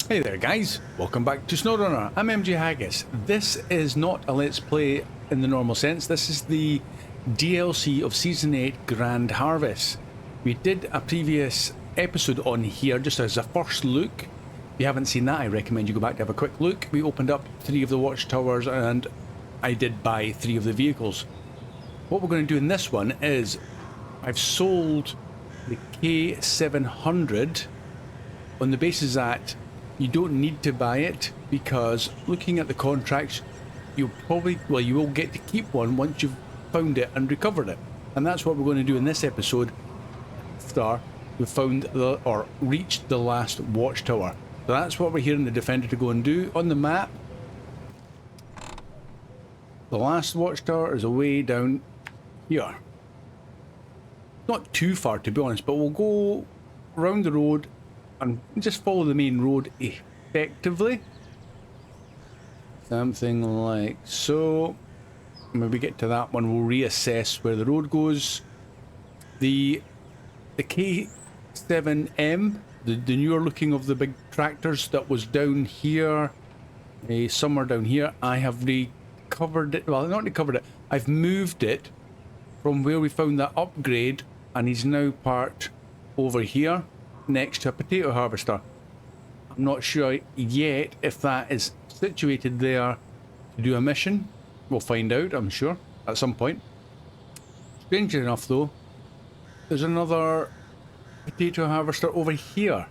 Hey there guys, welcome back to Snowrunner. I'm MJ Haggis. This is not a Let's Play in the normal sense, this is the DLC of Season 8 Grand Harvest. We did a previous episode on here just as a first look. If you haven't seen that, I recommend you go back to have a quick look. We opened up 3 of the watchtowers and I did buy 3 of the vehicles. What we're going to do in this one is I've sold the K700 on the basis that you don't need to buy it, because looking at the contracts, you will get to keep one once you've found it and recovered it. And that's what we're going to do in this episode. We've found or reached the last watchtower. So that's what we're here in the Defender to go and do. On the map, the last watchtower is away down here. Not too far to be honest, but we'll go round the road and just follow the main road effectively. Something like so. When we get to that one, we'll reassess where the road goes. The K7M, the newer looking of the big tractors that was down here, somewhere down here, I have recovered it. Well, not recovered it. I've moved it from where we found that upgrade, and he's now parked over here next to a potato harvester. I'm not sure yet if that is situated there to do a mission. We'll find out, I'm sure, at some point. Strangely enough though, there's another potato harvester over here.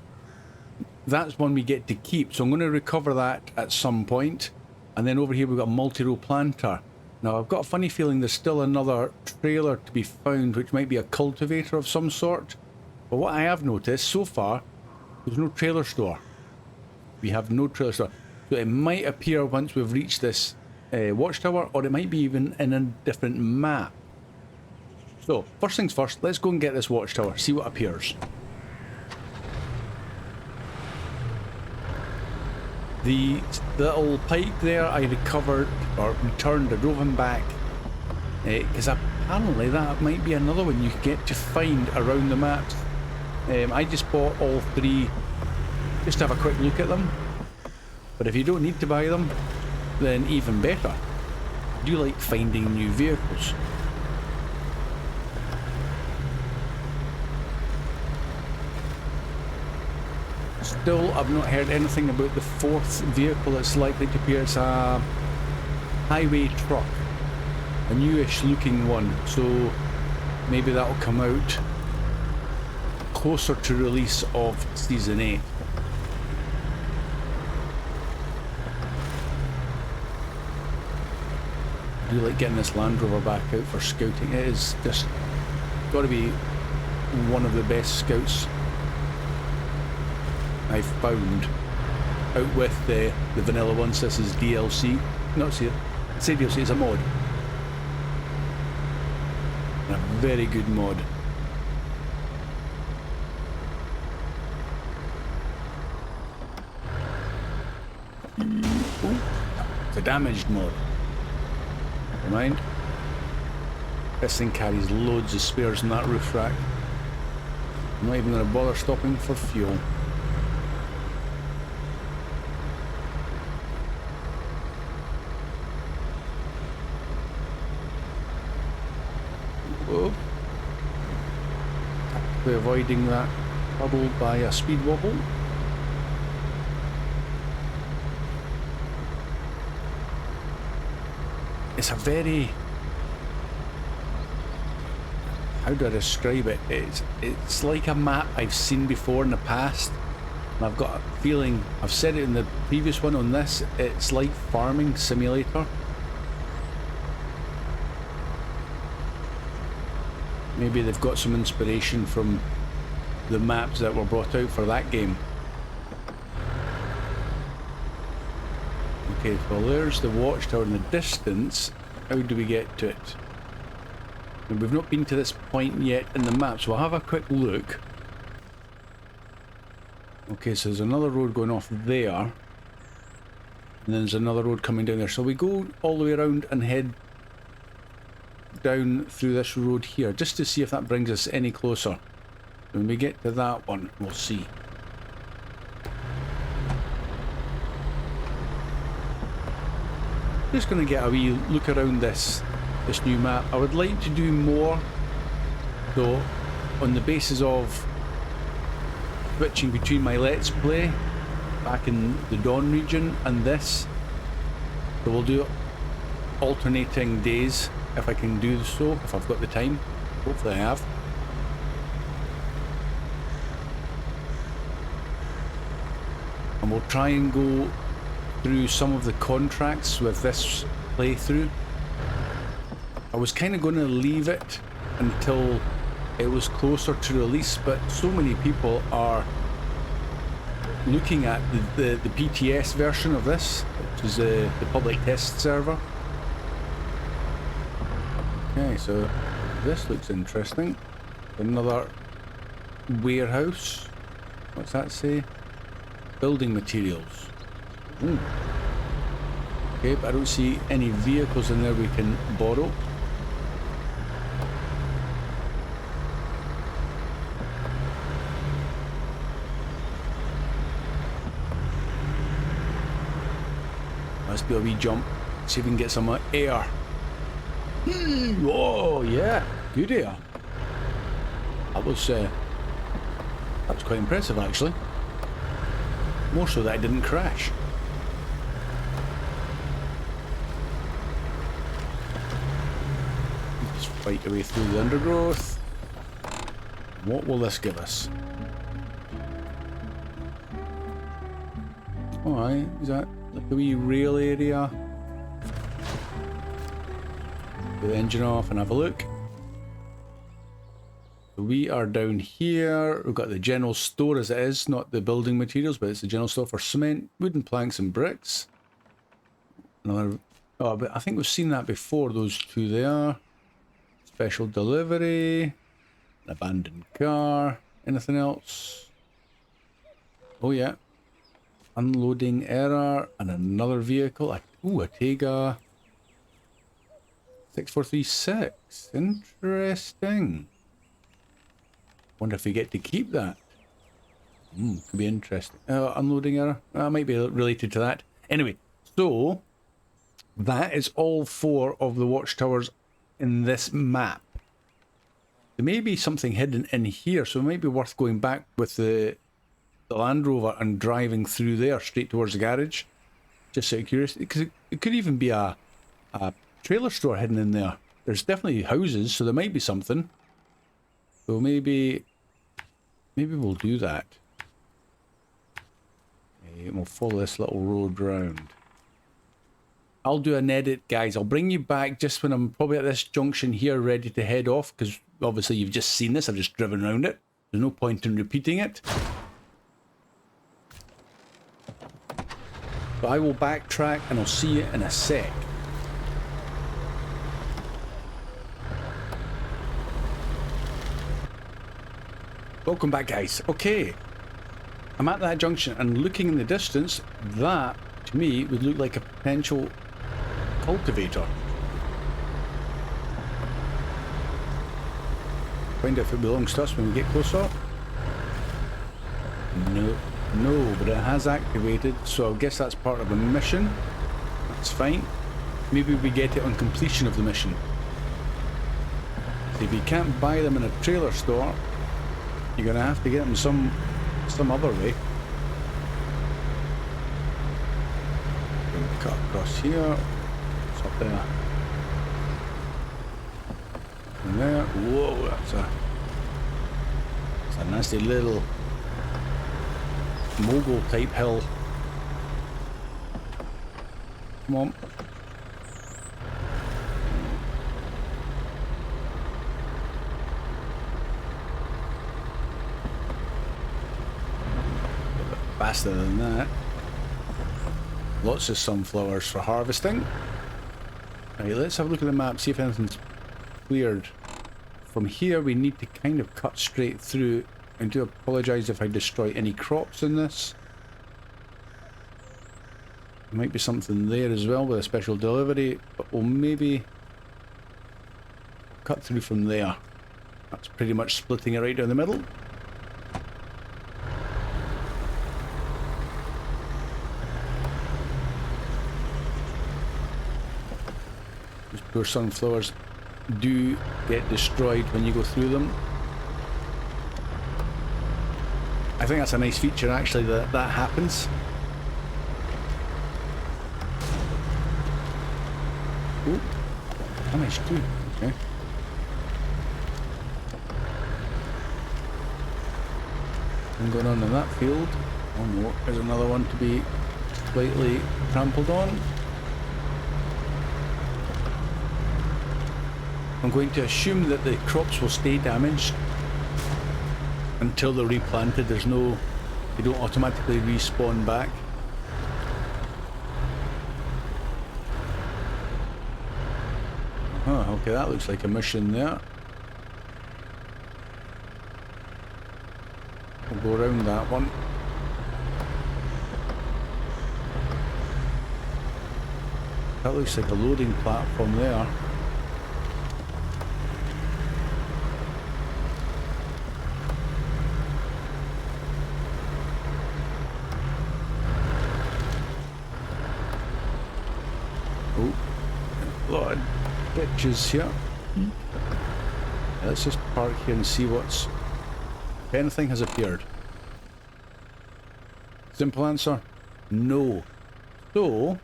That's one we get to keep, so I'm going to recover that at some point. And then over here we've got a multi-row planter. Now I've got a funny feeling there's still another trailer to be found, which might be a cultivator of some sort. But what I have noticed so far, there's no trailer store. We have no trailer store. So it might appear once we've reached this watchtower, or it might be even in a different map. So, first things first, let's go and get this watchtower, see what appears. The little pike there I recovered, or returned, I drove him back. Because apparently that might be another one you get to find around the maps. I just bought all 3 just to have a quick look at them, but if you don't need to buy them, then even better. I do like finding new vehicles. Still, I've not heard anything about the 4th vehicle that's likely to appear. It's a highway truck, a newish looking one, so maybe that'll come out closer to release of Season 8. I do like getting this Land Rover back out for scouting. It is just got to be one of the best scouts I've found out with the vanilla ones. This is DLC, not say DLC, it's a mod, and a very good mod. It's a damaged mod. Never mind. This thing carries loads of spares in that roof rack. I'm not even going to bother stopping for fuel. Whoa. Tactically avoiding that puddle by a speed wobble. It's a very, how do I describe it? It's like a map I've seen before in the past, and I've got a feeling, I've said it in the previous one on this, it's like Farming Simulator. Maybe they've got some inspiration from the maps that were brought out for that game. Okay, well there's the watchtower in the distance. How do we get to it? And we've not been to this point yet in the map, so we'll have a quick look. Okay, so there's another road going off there, and then there's another road coming down there. So we go all the way around and head down through this road here, just to see if that brings us any closer. When we get to that one, we'll see. just going to get a wee look around this new map. I would like to do more, though, on the basis of switching between my Let's Play back in the Dawn region and this. So we'll do alternating days if I can do so, if I've got the time. Hopefully I have. And we'll try and go through some of the contracts with this playthrough. I was kind of going to leave it until it was closer to release, but so many people are looking at the PTS version of this, which is the public test server. Okay, so this looks interesting. Another warehouse. What's that say? Building materials. Ooh. Okay, but I don't see any vehicles in there we can borrow. Must be a wee jump. See if we can get some air. Oh yeah, good air. That was quite impressive actually. More so that I didn't crash. Just fight your way through the undergrowth. What will this give us? Alright, is that like a wee rail area? Put the engine off and have a look. We are down here. We've got the general store as it is, not the building materials, but it's the general store for cement, wooden planks and bricks. Another, oh, but I think we've seen that before, those two there. Special delivery, an abandoned car, anything else? Oh yeah. Unloading error, and another vehicle. Ooh, a Tega 6436. Interesting. Wonder if we get to keep that. Could be interesting. Unloading error. Might be related to that. Anyway, so that is all 4 of the watchtowers in this map. There may be something hidden in here, so it might be worth going back with the Land Rover and driving through there straight towards the garage. Just out of curiosity, because it could even be a trailer store hidden in there. There's definitely houses, so there might be something. So maybe we'll do that. Okay, we'll follow this little road round. I'll do an edit, guys. I'll bring you back just when I'm probably at this junction here ready to head off, because obviously you've just seen this. I've just driven around it. There's no point in repeating it. But I will backtrack and I'll see you in a sec. Welcome back, guys. Okay, I'm at that junction and looking in the distance, that to me would look like a potential cultivator. Find out if it belongs to us when we get closer. No, but it has activated, so I guess that's part of a mission. That's fine. Maybe we get it on completion of the mission. See, if you can't buy them in a trailer store, you're gonna have to get them some other way. Cut across here. It's up there. And there. Whoa, that's a nasty little mogul type hill. Come on. Faster than that. Lots of sunflowers for harvesting. Right, let's have a look at the map, see if anything's cleared. From here we need to kind of cut straight through. I do apologise if I destroy any crops in this. There might be something there as well with a special delivery, but we'll maybe cut through from there. That's pretty much splitting it right down the middle. poor sunflowers do get destroyed when you go through them. I think that's a nice feature actually, that that happens. Oh, damage too. Okay. What's going on in that field? Oh no, there's another one to be slightly trampled on. I'm going to assume that the crops will stay damaged until they're replanted. There's no, they don't automatically respawn back. Oh, okay, that looks like a mission there. We'll go around that one. That looks like a loading platform there. Oh, a lot of ditches here. Let's just park here and see what's... if anything has appeared. Simple answer, no. So,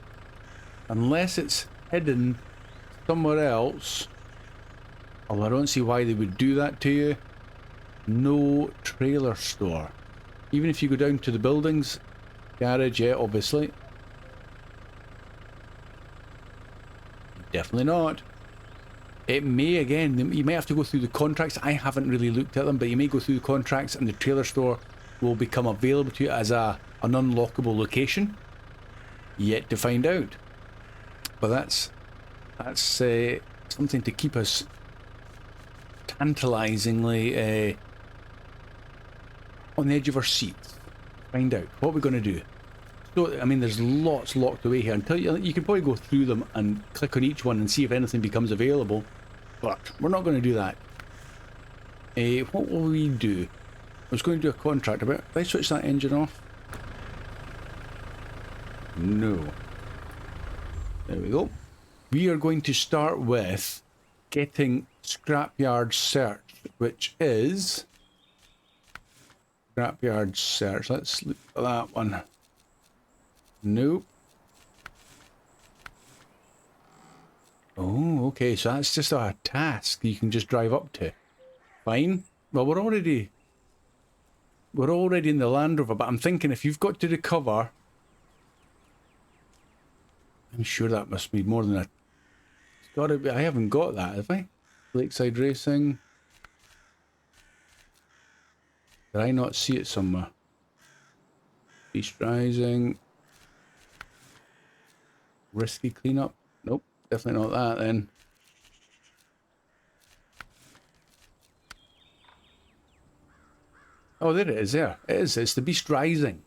unless it's hidden somewhere else, although I don't see why they would do that to you, no trailer store. Even if you go down to the buildings, garage, yeah, obviously. Definitely not. It may, again, you may have to go through the contracts. I haven't really looked at them, but you may go through the contracts and the trailer store will become available to you as an unlockable location. Yet to find out. But that's something to keep us tantalizingly on the edge of our seats. Find out what we're going to do. So, I mean, there's lots locked away here. Until you can probably go through them and click on each one and see if anything becomes available. But we're not going to do that. What will we do? I was going to do a contract about. Did I switch that engine off? No. There we go. We are going to start with getting Scrapyard Search, which is... Scrapyard Search. Let's look at that one. Nope. Oh, okay, so that's just a task you can just drive up to. Fine. Well, we're already in the Land Rover, but I'm thinking if you've got to recover... I'm sure that must be more than a... It's gotta be... I haven't got that, have I? Lakeside Racing. Did I not see it somewhere? Beast Rising. Risky Cleanup. Nope, definitely not that then. Oh, there it is there. It is. It's the Beast Rising.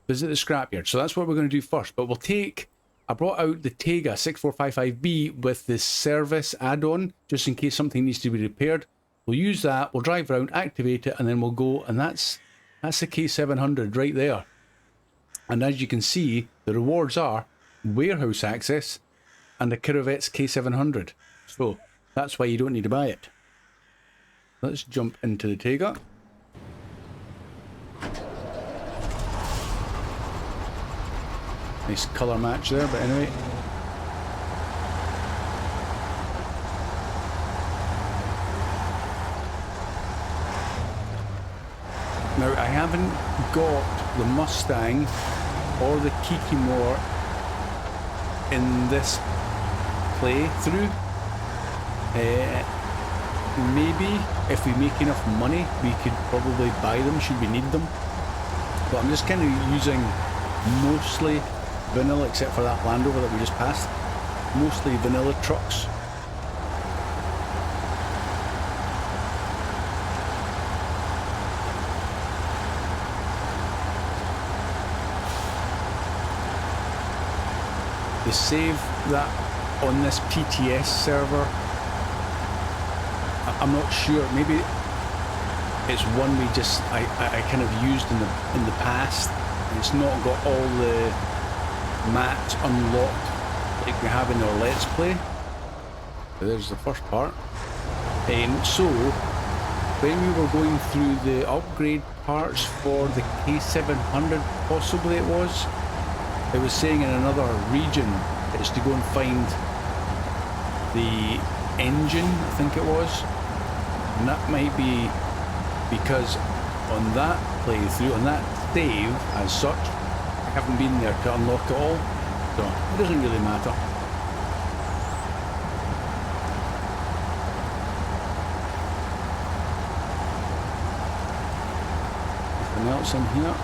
Visit the scrapyard. So that's what we're going to do first. But we'll take... I brought out the Tega 6455B with the service add-on, just in case something needs to be repaired. We'll use that, we'll drive around, activate it, and then we'll go, and that's the K700 right there. And as you can see, the rewards are warehouse access and the Kiravet's K700. So that's why you don't need to buy it. Let's jump into the Tega. Nice colour match there, but anyway. Now, I haven't got the Mustang or the Kikimore in this playthrough. Maybe if we make enough money, we could probably buy them should we need them. But I'm just kind of using mostly vanilla, except for that Land Rover that we just passed. Mostly vanilla trucks. They save that on this PTS server. I'm not sure. Maybe it's one we just I kind of used in the past. It's not got all the maps unlocked like we have in our Let's Play. So there's the first part. So, when we were going through the upgrade parts for the K700, possibly it was saying in another region it's to go and find the engine, I think it was. And that might be because on that playthrough, on that save as such, I haven't been there to unlock it all, so it doesn't really matter. Anything else in here?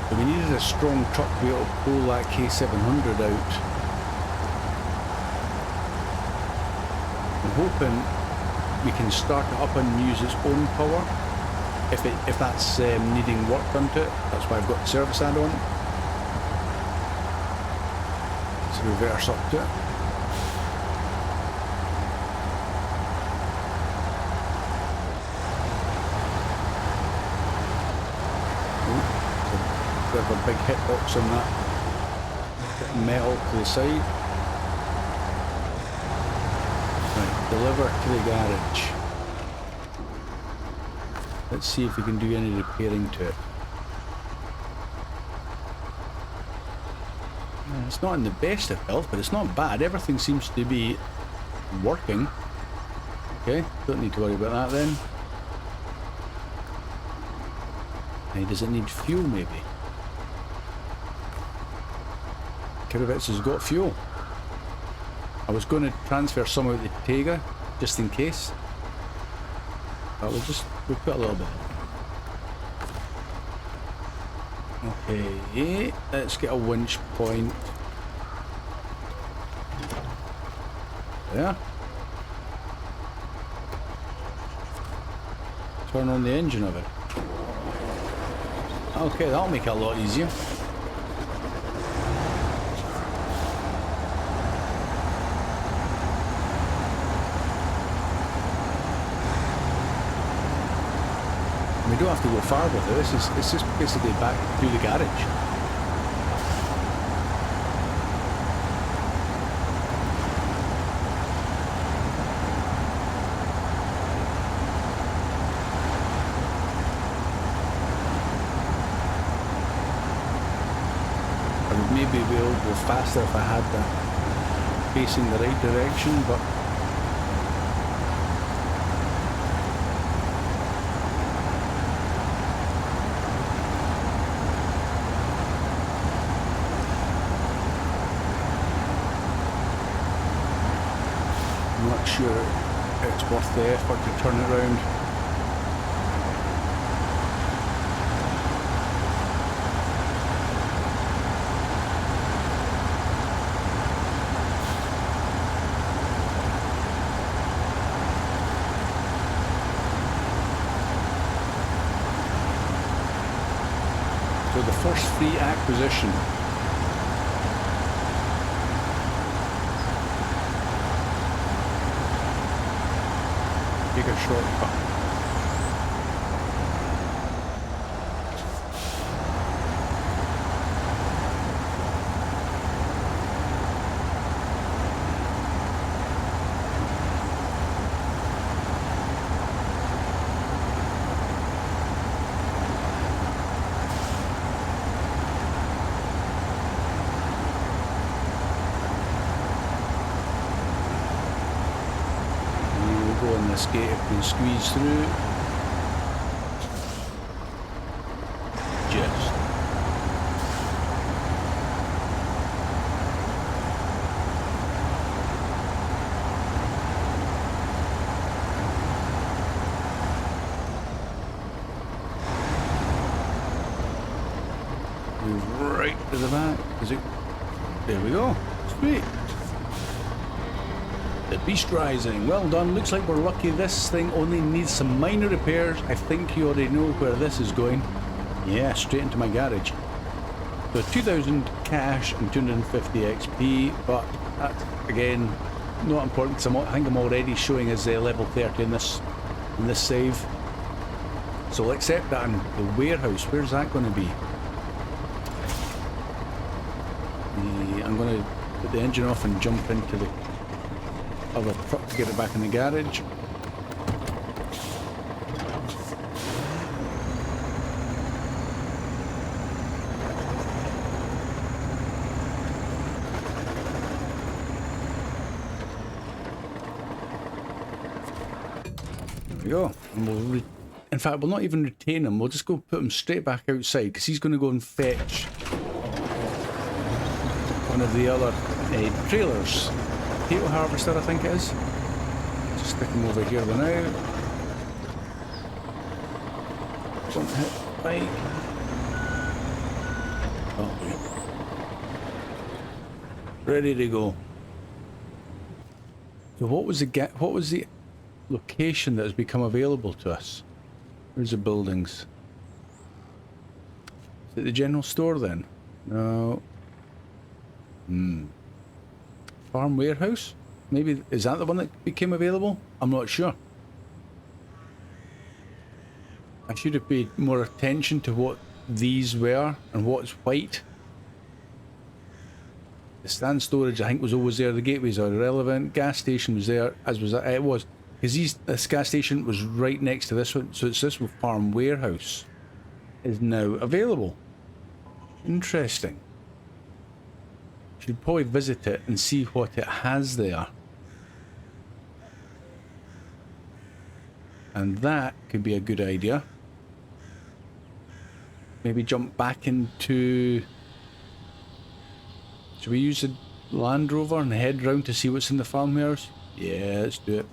So we needed a strong truck to be able to pull that K700 out. I'm hoping we can start it up and use its own power. If that's needing work done to it, that's why I've got the service add-on. Let's reverse up to it. Bit of a big hitbox on that bit of metal to the side. Right, deliver to the garage. Let's see if we can do any repairing to it. It's not in the best of health, but it's not bad. Everything seems to be working. Okay, don't need to worry about that then. Hey, does it need fuel maybe? Kirovitz has got fuel. I was going to transfer some out the Tega, just in case. But we'll put a little bit. Okay, let's get a winch point. There. Turn on the engine of it. Okay, that'll make it a lot easier. We don't have to go far with it. It's just basically back to the garage. I would maybe be able to go faster if I had that facing the right direction, but I'm not sure it's worth the effort to turn it around. So the first free acquisition. Take a shortcut. Go on this gate if we can squeeze through. Just. Move right to the back. Is it? There we go. Sweet. The Beast Rising, well done. Looks like we're lucky this thing only needs some minor repairs. I think you already know where this is going. Yeah, straight into my garage. So 2,000 cash and 250 XP, but that's again not important because I think I'm already showing as level 30 in this save. So we'll accept that. And the warehouse, where's that going to be? I'm going to put the engine off and jump into the other truck to get it back in the garage. There we go. And we'll in fact, we'll not even retain him. We'll just go put him straight back outside because he's going to go and fetch one of the other trailers. Potato harvester, I think it is. Just stick him over here for now. Don't hit bike. Oh, ready to go. So what was the location that has become available to us? Where's the buildings? Is it the general store then? No. Farm warehouse? Maybe, is that the one that became available? I'm not sure. I should have paid more attention to what these were and what's white. The stand storage, I think, was always there. The gateways are irrelevant. Gas station was there, as was it was. Because this gas station was right next to this one, so it's this farm warehouse is now available. Interesting. Should probably visit it and see what it has there. And that could be a good idea. Maybe jump back into... Should we use the Land Rover and head round to see what's in the farmhouse? Yeah, let's do it.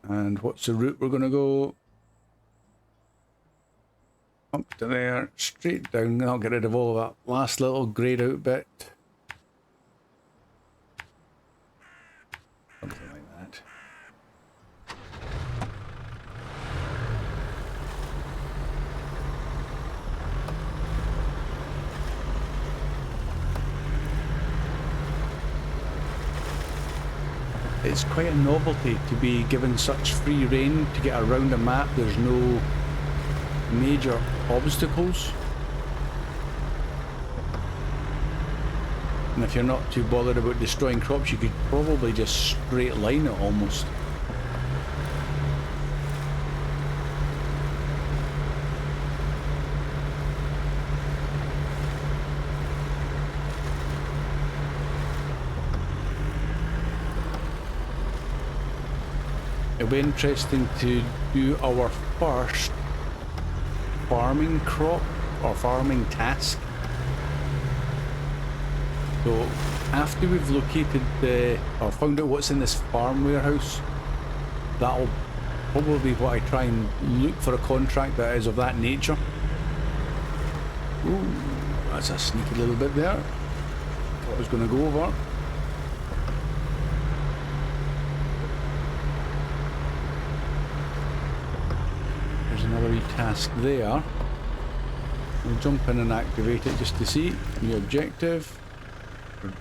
And what's the route we're going to go? Up to there, straight down. I'll get rid of all of that last little greyed out bit. Something like that. It's quite a novelty to be given such free rein to get around a map. There's no major obstacles. And if you're not too bothered about destroying crops, you could probably just straight line it almost. It'll be interesting to do our first farming crop or farming task. So after we've located or found out what's in this farm warehouse, that'll probably be what I try and look for a contract that is of that nature. Ooh, that's a sneaky little bit there. Thought I was going to go over. Another wee task there. We'll jump in and activate it just to see. New objective.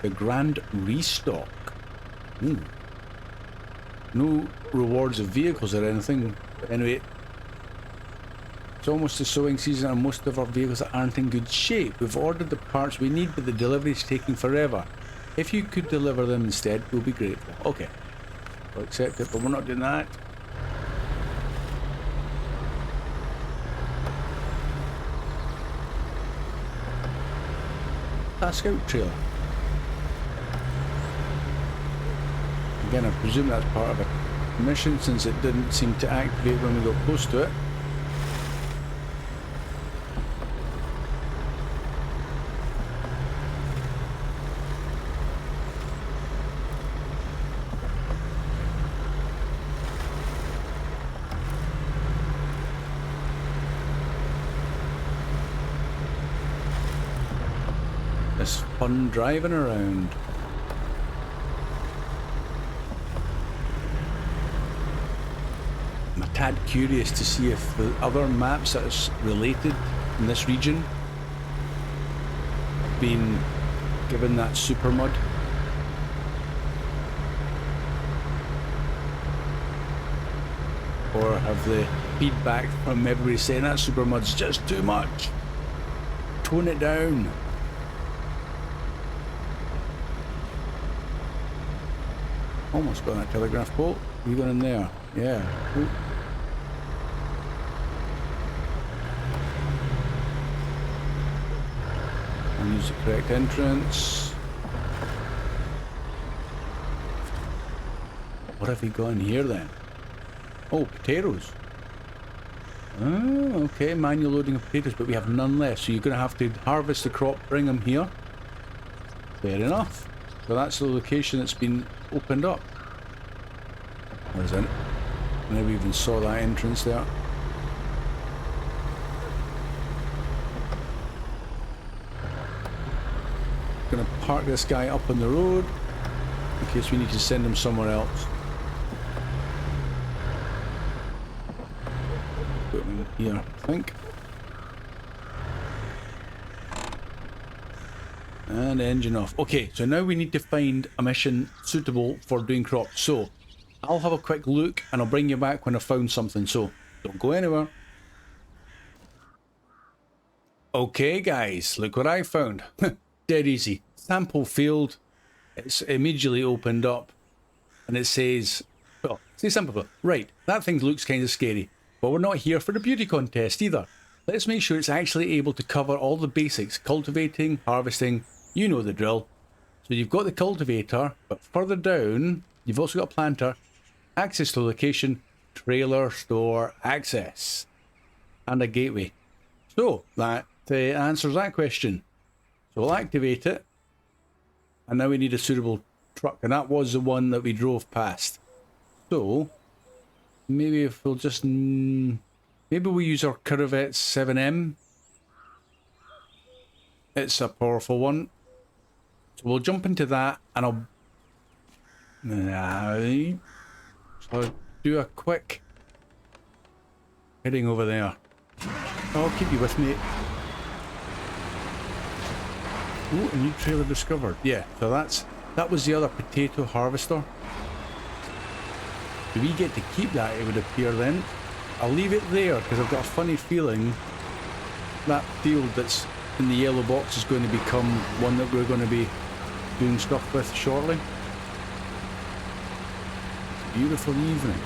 The Grand Restock. No rewards of vehicles or anything. But anyway, it's almost the sowing season and most of our vehicles aren't in good shape. We've ordered the parts we need, but the delivery is taking forever. If you could deliver them instead, we'll be grateful. Okay. We'll accept it, but we're not doing that. Scout trailer. Again, I presume that's part of a mission since it didn't seem to activate when we got close to it. It's fun driving around. I'm a tad curious to see if the other maps that is related in this region have been given that super mud. Or have the feedback from everybody saying that super mud's just too much? tone it down. Almost got that telegraph pole. You got in there? Yeah. Ooh. I'll use the correct entrance. What have we got in here then? Oh, potatoes. Oh, okay, manual loading of potatoes, but we have none left, so you're going to have to harvest the crop, bring them here. Fair enough. So that's the location that's been opened up. Where's it? I never even saw that entrance there. Gonna park this guy up on the road in case we need to send him somewhere else. Put him in here, I think. And engine off. Okay, so now we need to find a mission suitable for doing crops. So I'll have a quick look and I'll bring you back when I've found something. So don't go anywhere. Okay, guys, look what I found. Dead easy. Sample field. It's immediately opened up and it says, well, say sample. Right, that thing looks kind of scary, but we're not here for the beauty contest either. Let's make sure it's actually able to cover all the basics: cultivating, harvesting, you know the drill. So you've got the cultivator, but further down, you've also got a planter, access to location, trailer, store, access, and a gateway. So that answers that question. So we'll activate it. And now we need a suitable truck, and that was the one that we drove past. So maybe if we'll just maybe we use our Corvette 7M. It's a powerful one, so we'll jump into that, and I'll do a quick heading over there. I'll keep you with me. Oh, a new trailer discovered. Yeah, so that was the other potato harvester. Do we get to keep that, it would appear then? I'll leave it there because I've got a funny feeling that field that's in the yellow box is going to become one that we're going to be doing stuff with shortly. Beautiful evening.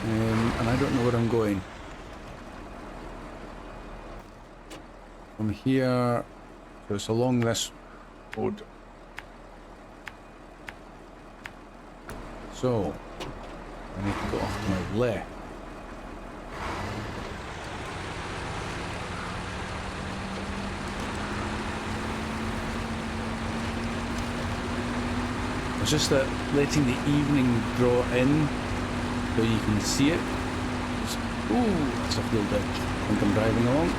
And I don't know where I'm going. From here, so it's along this road. So I need to go off to my left. It's just that letting the evening draw in so you can see it. Ooh, that's a field ditch. I think I'm driving along.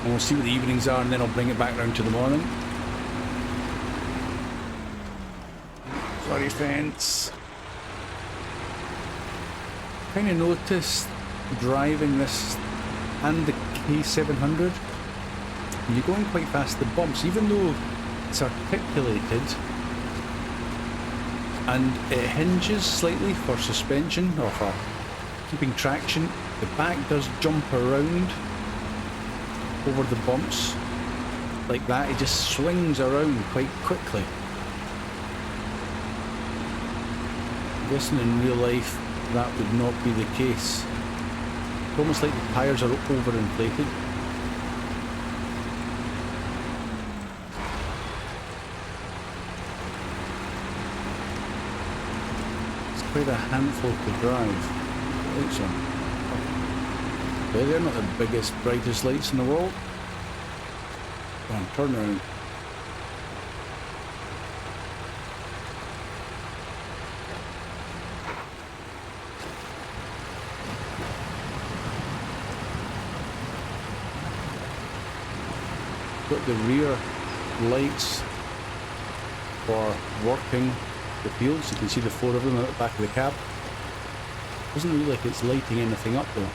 And we'll see what the evenings are, and then I'll bring it back round to the morning. Sorry, fence. Kind of noticed driving this and the K700, you're going quite fast. The bumps, even though it's articulated and it hinges slightly for suspension or for keeping traction, the back does jump around over the bumps like that. It just swings around quite quickly. I'm guessing in real life that would not be the case. It's almost like the tyres are overinflated. It's quite a handful to drive. Okay, they're not the biggest, brightest lights in the world. Go on, turn around. Got the rear lights for working the fields. You can see the 4 of them at the back of the cab. Doesn't look like it's lighting anything up though.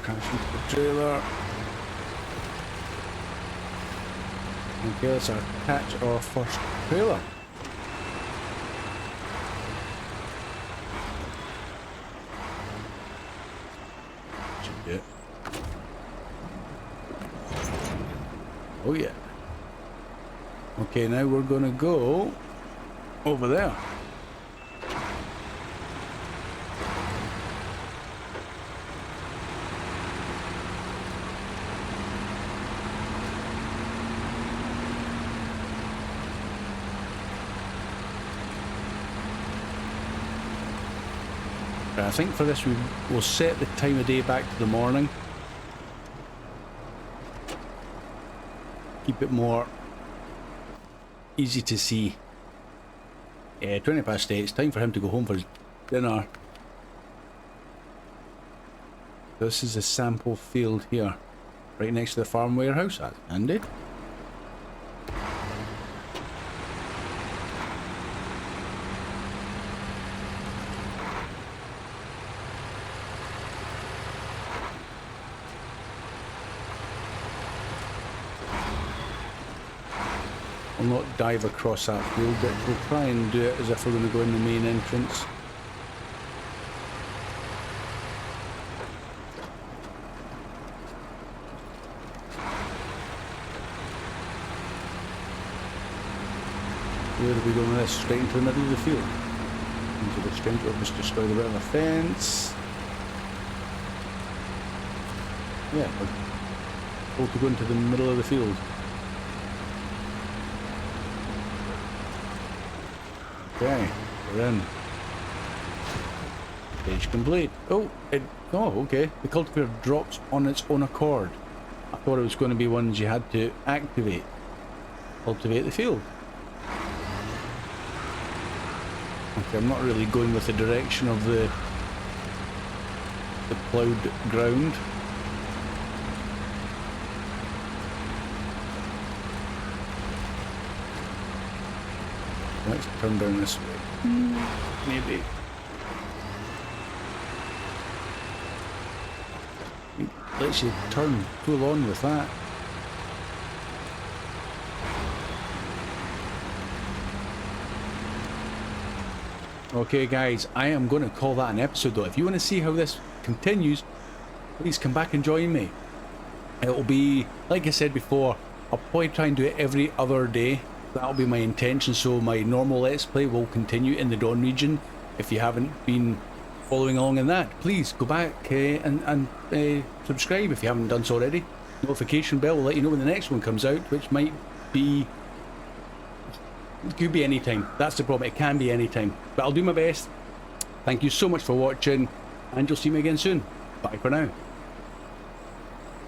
Crash into the trailer. Okay, let's attach our first trailer. Yeah. Oh yeah. Okay, now we're gonna go over there. I think for this we'll set the time of day back to the morning. Keep it more easy to see. Yeah, 20 past 8. It's time for him to go home for his dinner. This is a sample field here, right next to the farm warehouse. That's handy. We'll not dive across that field, but we'll try and do it as if we're going to go in the main entrance. Where are we going with this? Straight into the middle of the field. Into the strange, we'll just destroy the bit of a fence. Yeah, we're told to go into the middle of the field. Okay, we're in. Stage complete. Oh, okay. The cultivator drops on its own accord. I thought it was going to be ones you had to activate. Cultivate the field. Okay, I'm not really going with the direction of the ploughed ground. Let's turn down this way. Maybe. It lets you turn full on with that. Okay guys, I am going to call that an episode though. If you want to see how this continues, please come back and join me. It'll be, like I said before, I'll probably try and do it every other day. That'll be my intention, so my normal Let's Play will continue in the Dawn region. If you haven't been following along in that, please go back and subscribe if you haven't done so already. Notification bell will let you know when the next one comes out, which might be... It could be any time. That's the problem, it can be any time. But I'll do my best. Thank you so much for watching, and you'll see me again soon. Bye for now.